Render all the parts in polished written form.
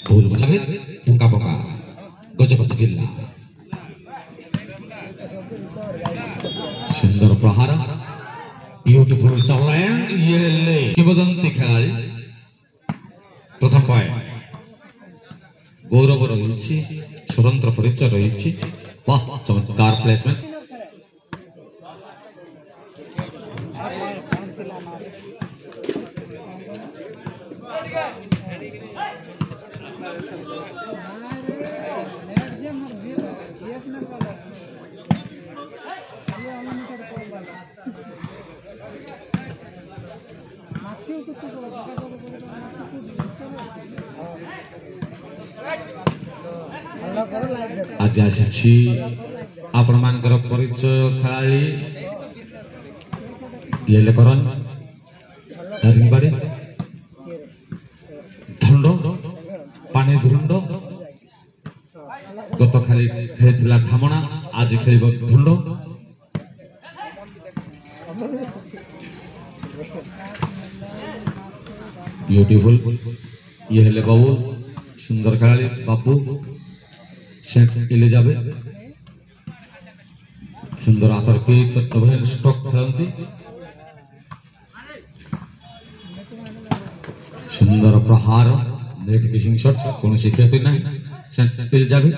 भूल बुझावे ढुंका पका गजपति जिल्ला सुंदर प्रहार ब्यूटीफुल टैलेंट ये किंवदंती खेलाड़ी प्रथम पाए गौरव रही स्वतंत्र परिचय रही वाह चमत्कार प्लेसमेंट आज आसी आपण मानकर परिचय खेलाड़ी ये करन दारिंगबाड़ी धंड पानी धुंड गत खाली खेल ढामणा आज खेल धुंड ब्यूटीफुल ये हेले बाबू सुंदर खेलाड़ी बाबू सेंट एलिजाबेथ सुंदर आतर्कित डबल स्ट्रोक खेलती सुंदर प्रहार नेट किसिंग शॉट कौन क्षति ना सेंट एलिजाबेथ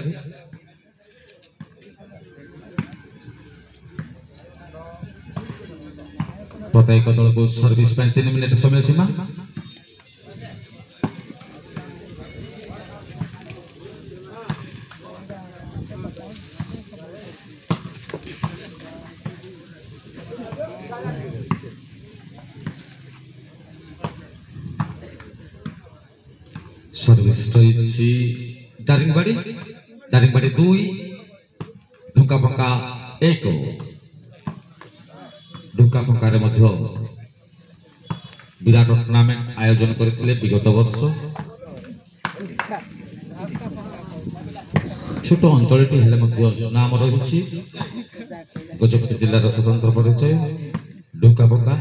प्रत्येक दल को सर्विस 3 मिनिट समय सीमा सर्विस रही दारिंगबाड़ी 2 ढुंका पंका 1 ढुंका पंका रे मध्य विराट टूर्नामेंट आयोजन करथिले विगत वर्ष छोट अंचलटी हेले मध्य नाम रही गजपति जिल्लार स्वतंत्र परिचय ढुंका पंका